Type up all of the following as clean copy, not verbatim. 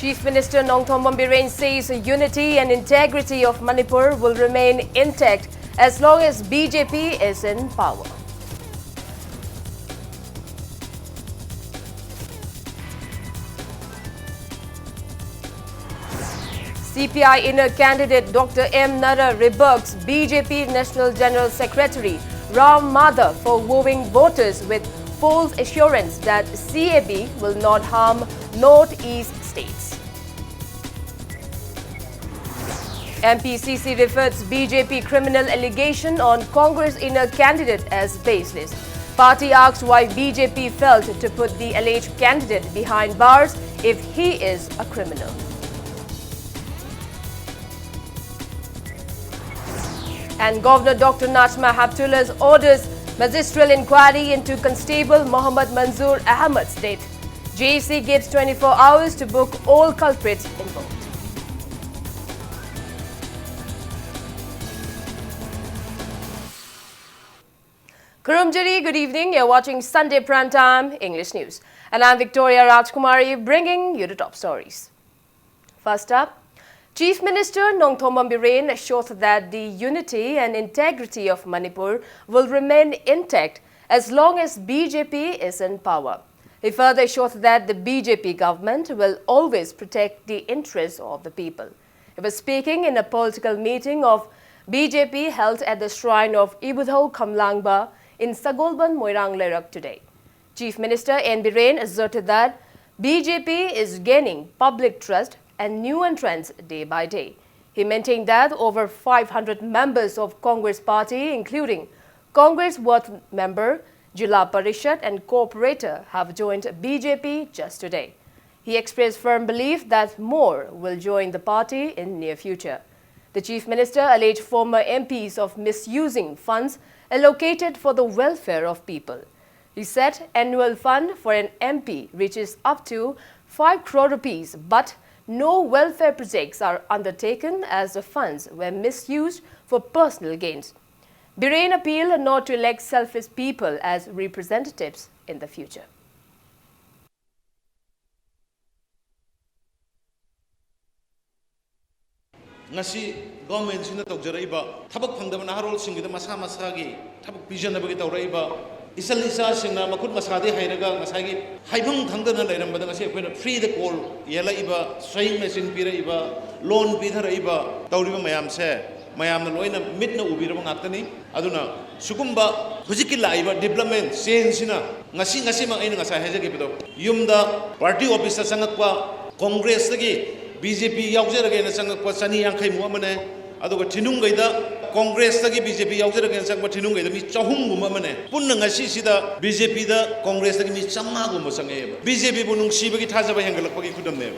Chief Minister Nongthom Biren says unity and integrity of Manipur will remain intact as long as BJP is in power. CPI inner candidate Dr. M. Nara rebukes BJP National General Secretary Ram Madhav for wooing voters with false assurance that CAB will not harm North-East states. MPCC refers BJP criminal allegation on Congress inner candidate as baseless. Party asked why BJP failed to put the alleged candidate behind bars if he is a criminal. And Governor Dr. Najma Heptullah's orders magistral inquiry into Constable Mohammad Manzoor Ahmed's death. JC gives 24 hours to book all culprits involved. Kurumjari, good evening. You're watching Sunday Primetime English News. And I'm Victoria Rajkumari bringing you the top stories. First up, Chief Minister Nongthom Biren assured that the unity and integrity of Manipur will remain intact as long as BJP is in power. He further assured that the BJP government will always protect the interests of the people. He was speaking in a political meeting of BJP held at the shrine of Ibudho Kamlangba in Sagolban, Moirang Lerak today. Chief Minister N. Biren asserted that BJP is gaining public trust and new entrants day by day. He maintained that over 500 members of Congress party, including Congress Worth member, Jilla Parishad and Corporator, have joined BJP just today. He expressed firm belief that more will join the party in near future. The Chief Minister alleged former MPs of misusing funds allocated for the welfare of people. He said annual fund for an MP reaches up to 5 crore rupees, but no welfare projects are undertaken as the funds were misused for personal gains. Biren appealed not to elect selfish people as representatives in the future. Ngasi government sina tawjaraiba thabak phangdaba naharol singida masa masagi thabak pijanabagi tawraiba isal isa singna makut masadi hairaga ngasagi haibang thangdana leirambada ngasi akoina free the call yelaiba swing machine piraiba loan pidharaiba tawriba mayamse mayamna loina mitna ubiraba ngaktani aduna sugumba hujiki laiba development change sina ngasi ma aina ngasa hajage bido yumda party office ta sangakpa congress tagi BJP yaujaraga na sangakpa chani yankhai mu amane aduga thinungaida Congress tagi BJP yaujaraga na sangakpa thinungaida mi chahum gum amane punna ngasi sida BJP da Congress tagi mi chamma gum sangai BJP bu nungsibagi thajaba hengalakpagi khudamne.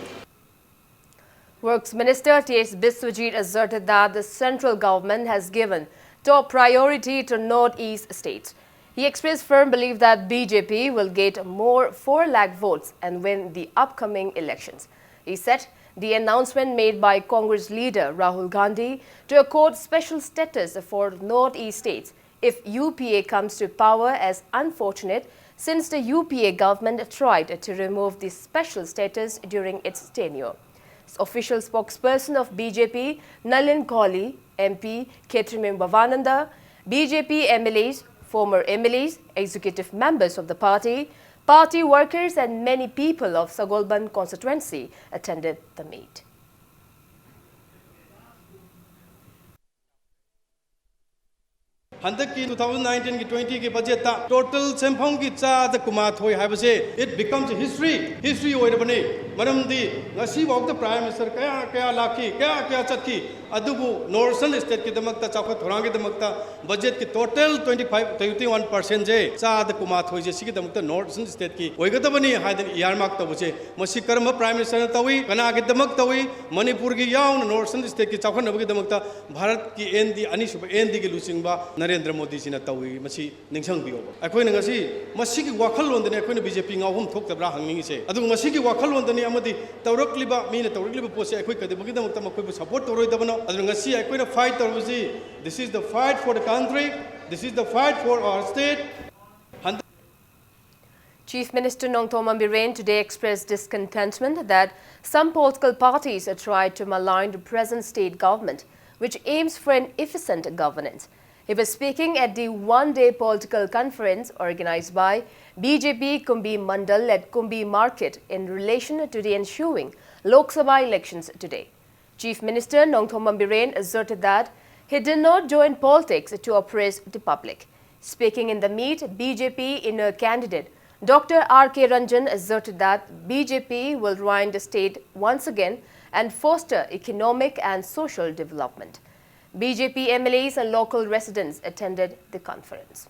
Works Minister T.S. Biswajit asserted that the central government has given top priority to North-East states. He expressed firm belief that BJP will get more 4 lakh votes and win the upcoming elections. He said the announcement made by Congress leader Rahul Gandhi to accord special status for North-East states if UPA comes to power as unfortunate since the UPA government tried to remove the special status during its tenure. Official spokesperson of BJP, Nalin Kohli, MP, Khetrimin Bhavananda, BJP MLAs, former MLAs, executive members of the party workers and many people of Sagolban constituency attended the meet. Handaki 2019 ki 20 ki budget ta total semphong ki cha da kuma thoi habase it becomes a history oirabani maramdi ngasi wak the prime minister kaya lakhi kaya chatki adubu northern state ki damakta chakha thorangi damakta budget ki total 21% je cha da kuma thoi je sigi damakta northern state ki oigadabani haidan yarmark tabuse masi karma prime minister tawi kana ki damak tawi manipur ki yaun northern state ki chakha nabagi damakta bharat ki endi ani sub endi ki lusingba Narendra Modi sina tawi masi ningsang biyo akoina ngasi masi ki wakhal londane akoina BJP ngawhum thoktabra hangningi se adu ngasi ki wakhal londane amadi tawrakliba mina tawrakliba pose akoi kade bagi damakta makoi bu support toroi dabano adu ngasi akoina fight torbusi this is the fight for the country this is the fight for our state. Chief Minister Nongthom Ambiren today expressed discontentment that some political parties have tried to malign the present state government, which aims for an efficient governance. He was speaking at the one-day political conference organized by BJP Kumbi Mandal at Kumbi Market in relation to the ensuing Lok Sabha elections today. Chief Minister Nongthom Ambiren asserted that he did not join politics to oppress the public. Speaking in the meet, BJP inner candidate Dr. R.K. Ranjan asserted that BJP will run the state once again and foster economic and social development. BJP MLAs and local residents attended the conference.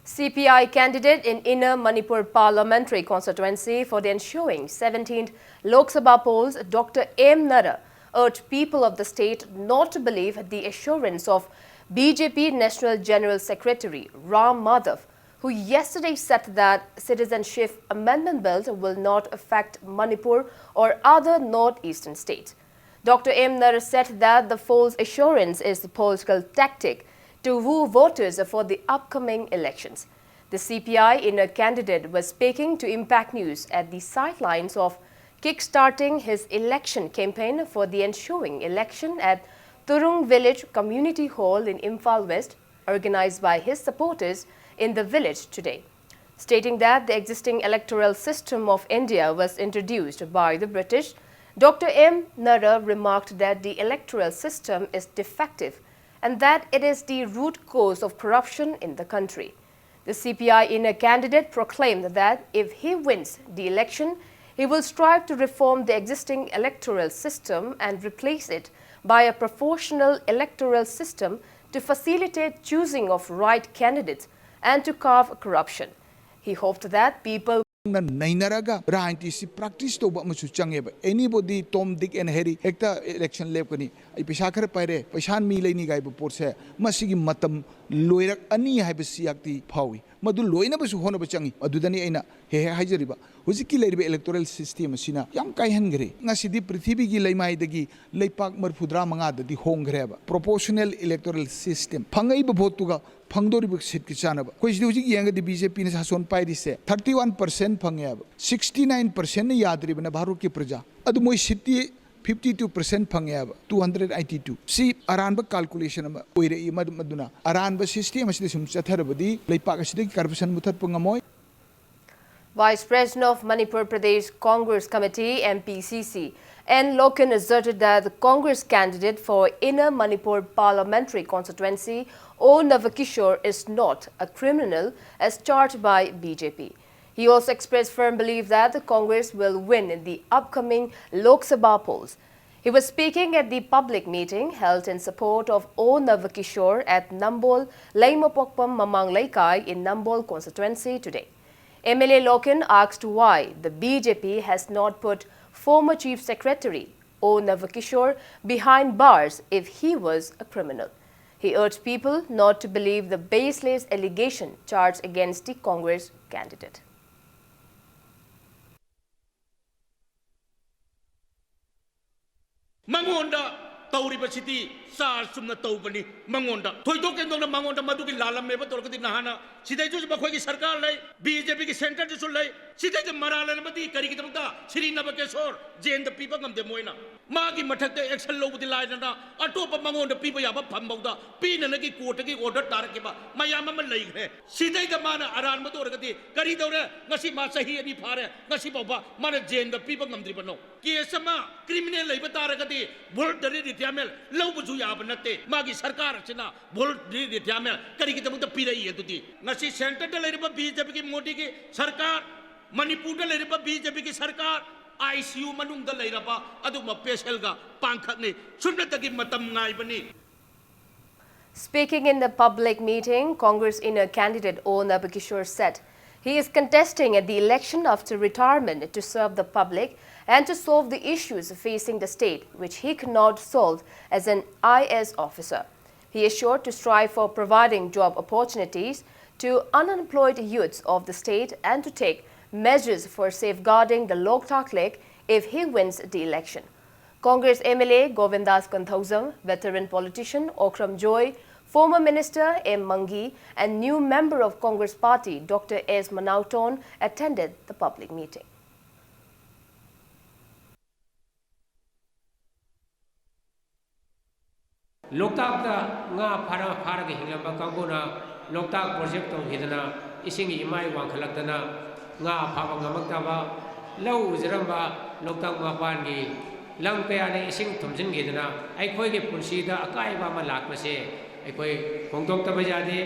CPI candidate in Inner Manipur Parliamentary Constituency for the ensuing 17th Lok Sabha polls, Dr. M. Nara, urged people of the state not to believe the assurance of BJP National General Secretary Ram Madhav, who yesterday said that Citizenship Amendment Bill will not affect Manipur or other northeastern states. Dr. M. Nara said that the false assurance is a political tactic to woo voters for the upcoming elections. The CPI inner candidate was speaking to Impact News at the sidelines of kick-starting his election campaign for the ensuing election at Turung Village Community Hall in Imphal West, organized by his supporters in the village today. Stating that the existing electoral system of India was introduced by the British, Dr. M. Nara remarked that the electoral system is defective and that it is the root cause of corruption in the country. The CPI inner candidate proclaimed that if he wins the election, he will strive to reform the existing electoral system and replace it by a proportional electoral system to facilitate choosing of right candidates and to curb corruption. He hoped that people Nainaraga Rahanti practice to what much changeba. Anybody Tom, Dick and Harry, Hector election leponi, a Pishakar Pire, Pashan Milani Guy Porse, Masigi Matam, Loirak Ani Habesiakti Pawi, Madu Loinabasu Honabachangi, Adudani Ena, He Hajariba, Huziki Lady electoral system, Sina, Young Kai Hungry, Nasidi Prithibi Laimai degi, Laipak Murpudra Mangada, the home grab, proportional electoral system, Pangai Botuga. Pangdori Buksit Kichanaba. Kuji Yang the BJP is Hason Paidise, 31% Pangab, 69% Yadribana Baruki Praja, Adumoi City 52% Pangab, 282. See Aranba calculation of Uire Maduna, Aranba system as this Satarabadi, Laipakastik, Karpasan Mutat Pungamoy. Vice President of Manipur Pradesh Congress Committee MPCC N. Loken asserted that the Congress candidate for Inner Manipur Parliamentary Constituency O. Navakishore is not a criminal as charged by BJP. He also expressed firm belief that the Congress will win in the upcoming Lok Sabha polls. He was speaking at the public meeting held in support of O. Navakishore at Nambol Laimopokpam Mamang Laikai in Nambol constituency today. MLA Loken asked why the BJP has not put former Chief Secretary O. Navakishore behind bars if he was a criminal. He urged people not to believe the baseless allegation charged against the Congress candidate. Mangonda Tauriba City, Sar Sumna Taubani, Mangonda, Toytok and Dona Mangonda Maduki Lala Meba Torkati Nahana, Sita Bakwaki Sarkar Lay, BJP Center to Sulay, Sita Marala Mati, Karikata, Sirina Bakesor, Jane the people of the Moina, Magi Matata, Excel over the line, Atopa Mangonda people Yaba Pamboda, Pin and Naki Kotaki order Tarakima, Mayama Lake, Sita the Mana Aran Matorkati, Karidora, Nasima Sahi and Ipare, Nasipova, Mana Jane the people of the Bano, Kiesama, criminal labor Tarakati, World the Yamel, Lobuzu Yabanate, Magi Sarkar China, World the Yamel, Karikita the Pira Yeti, Nasi Center the Leriba BJP Motiki, Sarkar, Manipur the Leriba BJP Sarkar, ICU Manung the Leraba, Aduma Peshelga, Pankatni, Sundataki Matam Naibani. Speaking in the public meeting, Congress inner candidate O. Navakishore said he is contesting at the election after retirement to serve the public and to solve the issues facing the state, which he could not solve as an IS officer. He is sure to strive for providing job opportunities to unemployed youths of the state and to take measures for safeguarding the Loktak Lake if he wins the election. Congress MLA Govindas Kanthausam, veteran politician Okram Joy, former Minister M. Mangi, and new member of Congress Party, Dr. S. Manauton, attended the public meeting. Loktak nga para hinglamba kanguna loktak project tong hidana isingi imai wangkhalaktana nga phaba ngamaktaba lau ziramba loktak mapan gi lang kaya ne ising thumjin gidana aikhoi ge punsida akai ba ma lakpase aikhoi khongtok ta bajade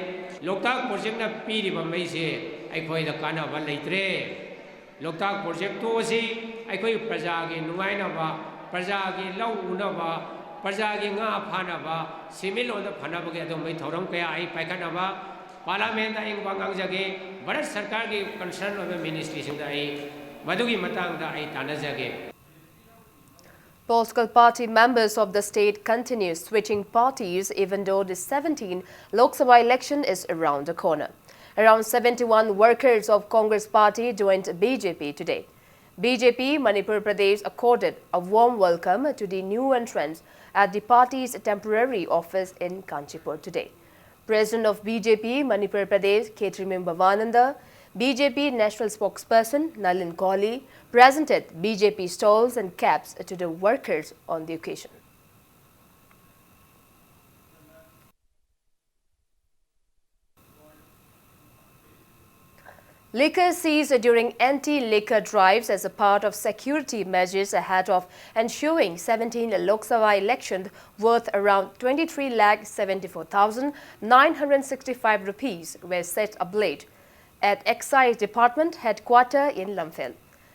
loktak project na piri ba mai se aikhoi da kana ba leitre loktak project to si aikhoi praja ge nungai na ba praja ge lau una ba Praja ki nga phana ba simil on the phana ba ke do mai thoram kaya ai paikana ba parliament da ing bangang jage Bharat Sarkar ki concern of the ministry sing da ai madugi matang da ai tanajage. Political party members of the state continue switching parties even though the 17th Lok Sabha election is around the corner. Around 71 workers of Congress party joined BJP today. BJP Manipur Pradesh accorded a warm welcome to the new entrants at the party's temporary office in Kanchipur today. President of BJP Manipur Pradesh Ketrimim Bhavananda, BJP National Spokesperson Nalin Kohli presented BJP stalls and caps to the workers on the occasion. Liquor seized during anti-liquor drives as a part of security measures ahead of ensuing 17th Lok Sabha election worth around 23,74,965 rupees were set ablaze at Excise Department headquarters in Lamphel.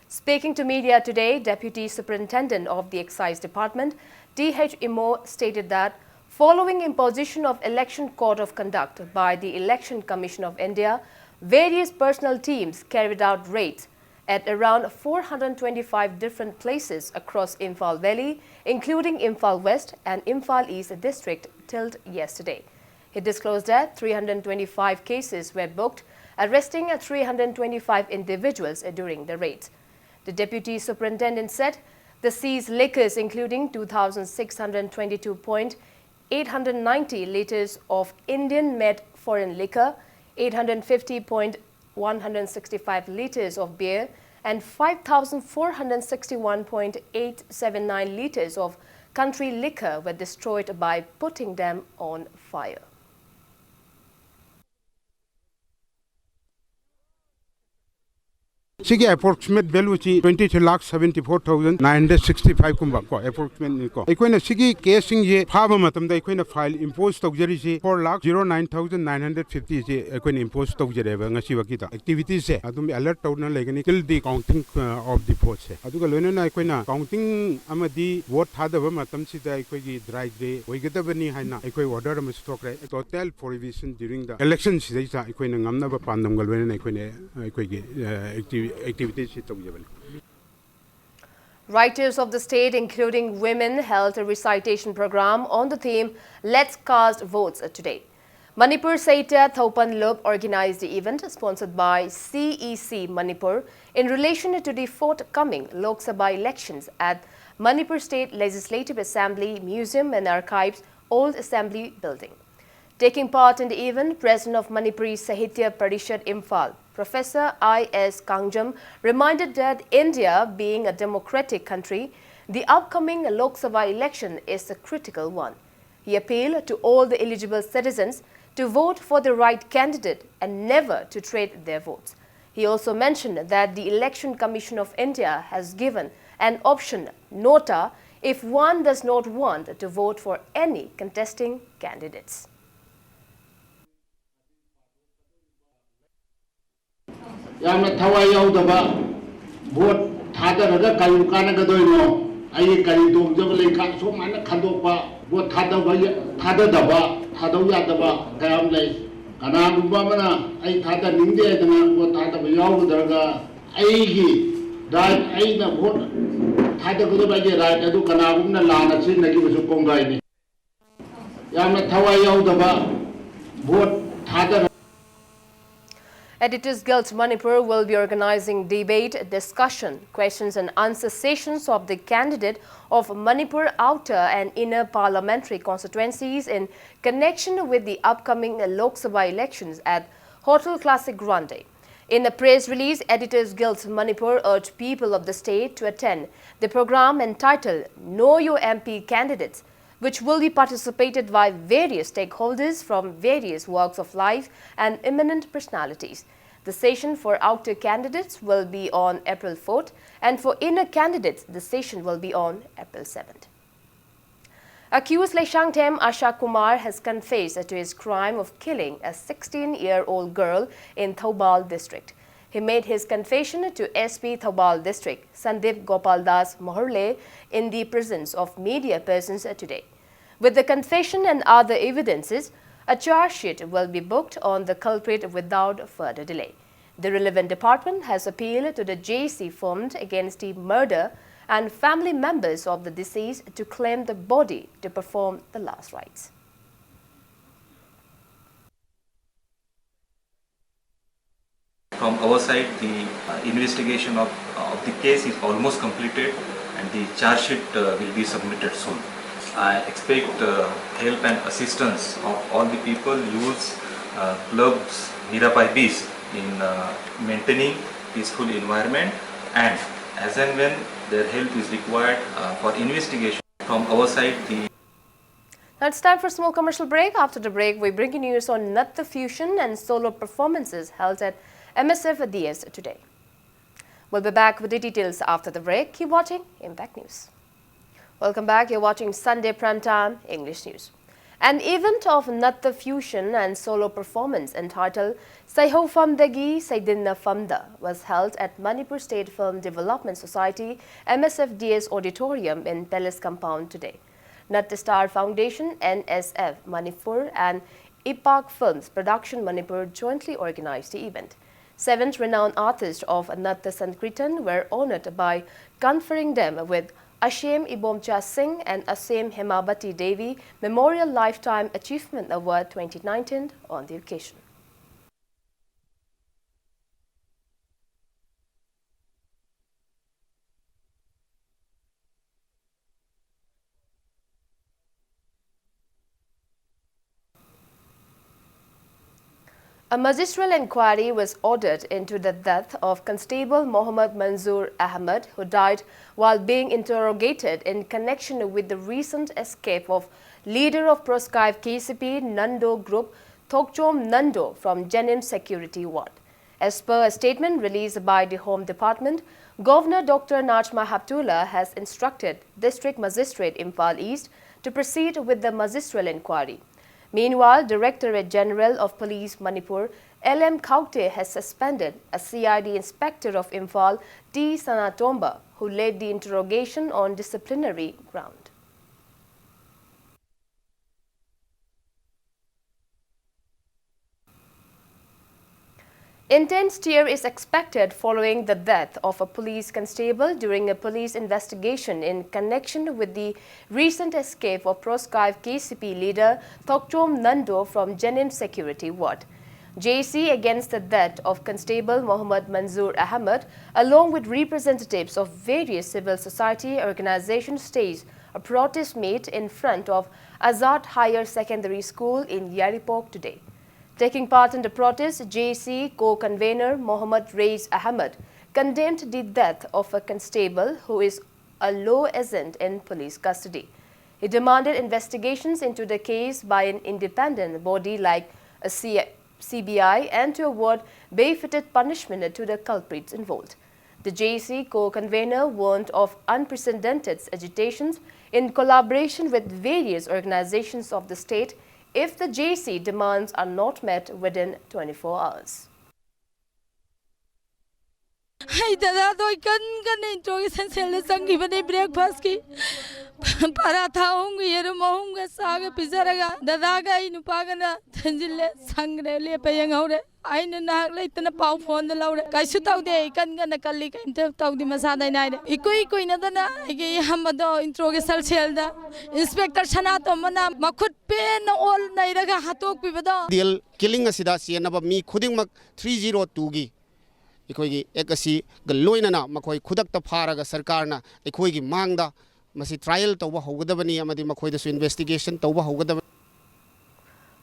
Speaking to media today, Deputy Superintendent of the Excise Department, D.H. Imo, stated that following imposition of Election Code of Conduct by the Election Commission of India, various personnel teams carried out raids at around 425 different places across Imphal Valley, including Imphal West and Imphal East district till yesterday. He disclosed that 325 cases were booked, arresting 325 individuals during the raids. The Deputy Superintendent said the seized liquors including 2,622.890 litres of Indian-made foreign liquor, 850.165 litres of beer and 5,461.879 litres of country liquor were destroyed by putting them on fire. Sigi approximate value chi 23,74,965 kumba ko approximate ni ko ikoina sigi casing je phaba matam da ikoina file impose tawjari si 4,09,950 je ikoina impose tawjare ba ngasi wakita activities se adum alert tawna legani till the counting of the votes se aduga loina na ikoina counting amadi vote thada ba matam si da ikoigi dry day oigada bani haina ikoi order am stock re total prohibition during the election si da ikoina ngamna ba pandam gal loina ikoina ikoigi activities. Writers of the state, including women, held a recitation program on the theme Let's Cast Votes today. Manipur Saita Thopan Lob organized the event sponsored by CEC Manipur in relation to the forthcoming Lok Sabha elections at Manipur State Legislative Assembly Museum and Archives Old Assembly Building. Taking part in the event, President of Manipuri Sahitya Parishad Imphal, Professor I.S. Kangjam, reminded that India, being a democratic country, the upcoming Lok Sabha election is a critical one. He appealed to all the eligible citizens to vote for the right candidate and never to trade their votes. He also mentioned that the Election Commission of India has given an option nota if one does not want to vote for any contesting candidates. Yamna thawai yaudaba vote thadaraga kayu kanagadoino ai kari domjaba lekha somana khandokpa vote thadadaba thadau yadaba kayam lei kanagumba mana ai thada ningde dana vote thadaba yaudaraga aigi right aina vote thadagoba ge right adu kanagumna lana sinagi busu kongai ni yamna thawai yaudaba vote thadara. Editors Guild Manipur will be organizing debate, discussion, questions and answer sessions of the candidate of Manipur outer and inner parliamentary constituencies in connection with the upcoming Lok Sabha elections at Hotel Classic Grande. In a press release, Editors Guild Manipur urged people of the state to attend the program entitled Know Your MP Candidates, which will be participated by various stakeholders from various walks of life and eminent personalities. The session for outer candidates will be on April 4th, and for inner candidates, the session will be on April 7th. Accused Leshangtem Asha Kumar has confessed to his crime of killing a 16-year-old girl in Thoubal district. He made his confession to SP Thoubal district, Sandeep Gopal Das Mohorle, in the presence of media persons today. With the confession and other evidences, a charge sheet will be booked on the culprit without further delay. The relevant department has appealed to the JC formed against the murder and family members of the deceased to claim the body to perform the last rites. From our side, the investigation of the case is almost completed and the charge sheet will be submitted soon. I expect help and assistance of all the people, youths, clubs, Mirabai Beach in maintaining peaceful environment, and as and when their help is required for investigation from our side. Now it's time for a small commercial break. After the break, we bring you news on Natta Fusion and solo performances held at MSF DS today. We'll be back with the details after the break. Keep watching Impact News. Welcome back. You're watching Sunday Primetime English News. An event of Natta Fusion and solo performance entitled Saiho Famdagi Saidinna Famda was held at Manipur State Film Development Society MSFDS Auditorium in Palace Compound today. Natta Star Foundation, NSF Manipur and Ipak Films Production Manipur jointly organized the event. 7 renowned artists of Natta Sankirtan were honored by conferring them with Ashem Ibomcha Singh and Asem Hemabati Devi Memorial Lifetime Achievement Award 2019 on the occasion. A magistral inquiry was ordered into the death of Constable Mohammad Manzoor Ahmed, who died while being interrogated in connection with the recent escape of leader of proscribed KCP Nando Group, Thokchom Nando, from Jenin Security Ward. As per a statement released by the Home Department, Governor Dr. Najma Haptullah has instructed District Magistrate Imphal East to proceed with the magistral inquiry. Meanwhile, Directorate General of Police Manipur, LM Kaukte, has suspended a CID Inspector of Imphal, T. Sanatomba, who led the interrogation on disciplinary ground. Intense stir is expected following the death of a police constable during a police investigation in connection with the recent escape of proscribed KCP leader Thokchom Nando from Jenin Security Ward. JC against the death of Constable Mohammad Manzoor Ahmed, along with representatives of various civil society organizations, staged a protest meet in front of Azad Higher Secondary School in Yaripok today. Taking part in the protest, JC co-convener Mohammad Reiz Ahmed condemned the death of a constable who is a law agent in police custody. He demanded investigations into the case by an independent body like a CBI and to award befitted punishment to the culprits involved. The JC co-convener warned of unprecedented agitations in collaboration with various organizations of the state if the JC demands are not met within 24 hours. Hey, Dada, I can introduction sell some given a breakfast. Paratha hongi, Yeramahunga, Saga, Pizaraga, Dadaga in Pagana, Tanjile, Sangre, paying out. I know not late than a pow for the loud. I shoot out there, can get a colleague and tell the Masada night. Iko inadana, I gave Hamado introduction shelda. Inspector Shanato Mana, Makut pen all Nairaga Hatok Pivada. Deal killing a Sidasi and about me, Kuding 302 gi. Equigi Ekasi, Galoinana, Makoi Kudak the Paraga Sarkarna, Equigi Mangda, Masi trial to Wahogadabani, Amadi Makoidas investigation to Wahogadab.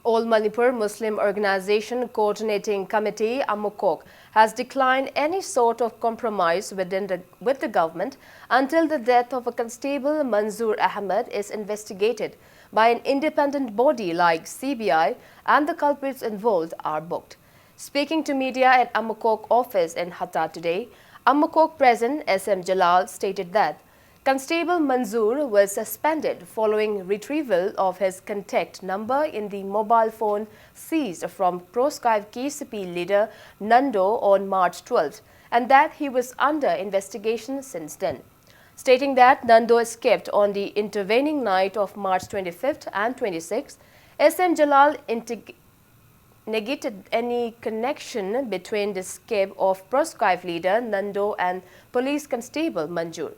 All Manipur Muslim Organization Coordinating Committee Amukok has declined any sort of compromise with the government until the death of a constable Manzoor Ahmed is investigated by an independent body like CBI and the culprits involved are booked. Speaking to media at Amukok office in Hatta today, Amukok President SM Jalal stated that Constable Manzoor was suspended following retrieval of his contact number in the mobile phone seized from proscribed KCP leader Nando on March 12th and that he was under investigation since then. Stating that Nando escaped on the intervening night of March 25th and 26th, SM Jalal negated any connection between the escape of proscribed leader Nando and police constable Manzoor.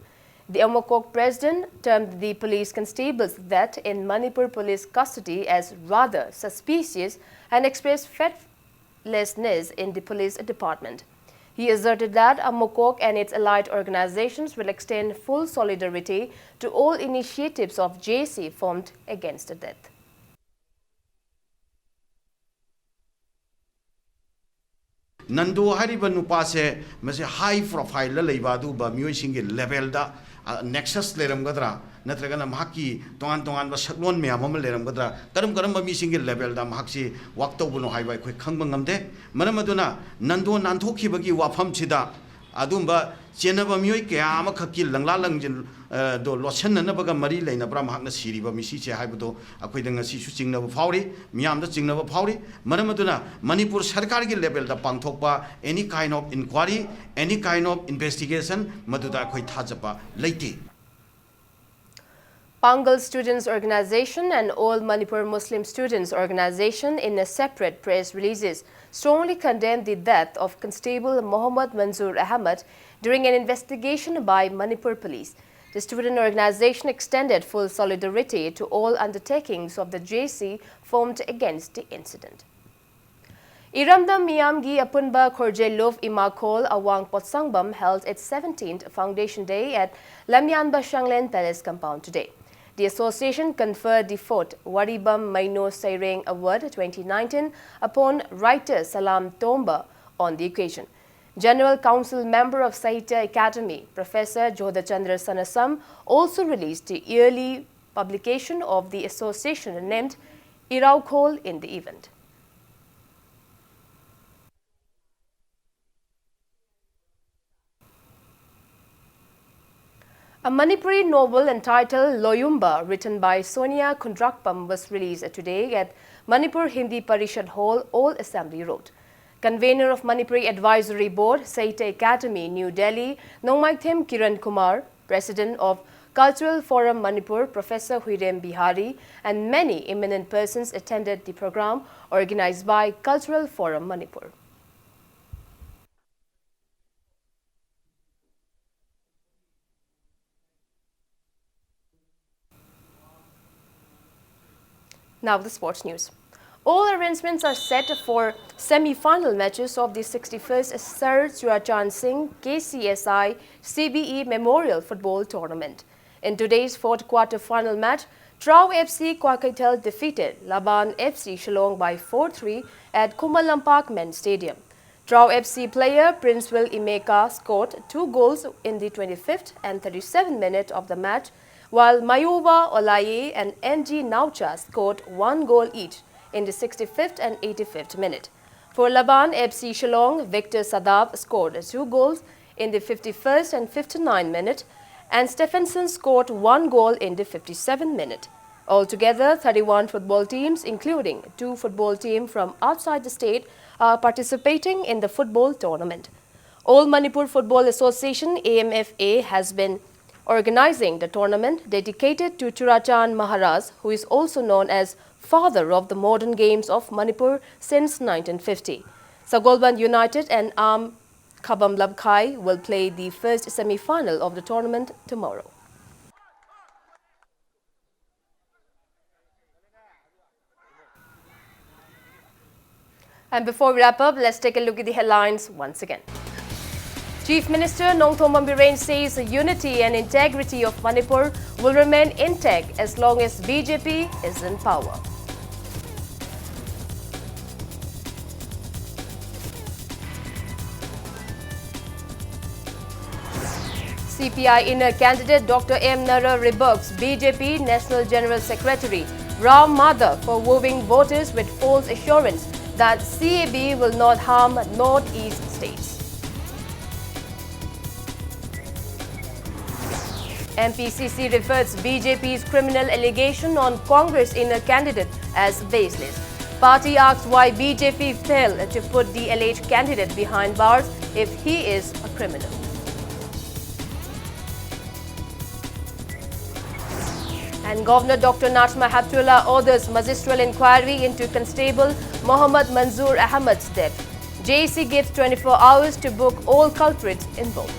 The Amukok president termed the police constable's death in Manipur police custody as rather suspicious and expressed faithlessness in the police department. He asserted that Amukok and its allied organizations will extend full solidarity to all initiatives of JC formed against the death. Nando hariba nupase mase high profile la leiba du ba myoy singi level da nexus leram gadra natragana mahaki tongan ba saklon me amam leram gadra karam ba mi singi level da mahaksi wakto buno haiba khoi khangba ngamde manamaduna Nando nanthokhi bagi wafam chida adumba chenaba myoy kya ama khaki langla langjin do losen na baga mari leina bra mahakna siriba misi che haibudo akhoi danga si su chingna fauri miyam da chingna fauri manamaduna Manipur sarkar gi level da pangthokpa any kind of inquiry any kind of investigation maduda akhoi thajapa leite. Pangal Students Organization and All Manipur Muslim Students Organization in a separate press releases strongly condemned the death of Constable Mohammad Manzoor Ahmed during an investigation by Manipur police. The student organization extended full solidarity to all undertakings of the JC formed against the incident. Iramdam Miyamgi Apunba Khorjelov Imakol Awang Potsangbam held its 17th Foundation Day at Lamyanba Shanglen Palace compound today. The association conferred the 4th Waribam Maino Saireng Award 2019 upon writer Salam Tomba on the occasion. General Council member of Sahitya Academy, Professor Jodhachandra Sanasam, also released the yearly publication of the association named Iraukhol in the event. A Manipuri novel entitled Loyumba, written by Sonia Kundrakpam, was released today at Manipur Hindi Parishad Hall, All Assembly Road. Convener of Manipuri Advisory Board, Sahitya Academy, New Delhi, Nongmaithim Kiran Kumar, President of Cultural Forum Manipur, Professor Huirem Bihari, and many eminent persons attended the program organized by Cultural Forum Manipur. Now the sports news. All arrangements are set for semi-final matches of the 61st Sir Churachan Singh KCSI CBE Memorial Football Tournament. In today's fourth quarter final match, Trau FC Kwakaitel defeated Laban FC Shillong by 4-3 at Kumalampak Men's Stadium. Trau FC player Princeville Imeka scored 2 goals in the 25th and 37th minute of the match, while Mayuba Olaye and NG Naucha scored 1 goal each in the 65th and 85th minute. For Laban FC Shillong, Victor Sadab scored 2 goals in the 51st and 59th minute, and Stephenson scored 1 goal in the 57th minute. Altogether, 31 football teams, including 2 football teams from outside the state, are participating in the football tournament. All Manipur Football Association AMFA has been organizing the tournament dedicated to Churachan Maharaj, who is also known as father of the modern games of Manipur since 1950. Sagolban United and Khabam Labkhai will play the first semi-final of the tournament tomorrow. And before we wrap up, let's take a look at the headlines once again. Chief Minister Nongthom Biren says the unity and integrity of Manipur will remain intact as long as BJP is in power. CPI inner candidate Dr. M. Nara rebukes BJP National General Secretary Ram Madhav for wooing voters with false assurance that CAB will not harm Northeast states. MPCC refers BJP's criminal allegation on Congress inner candidate as baseless. Party asks why BJP failed to put the alleged candidate behind bars if he is a criminal. And Governor Dr. Najma Heptullah orders magistral inquiry into Constable Mohammad Manzoor Ahmed's death. JC gives 24 hours to book all culprits involved.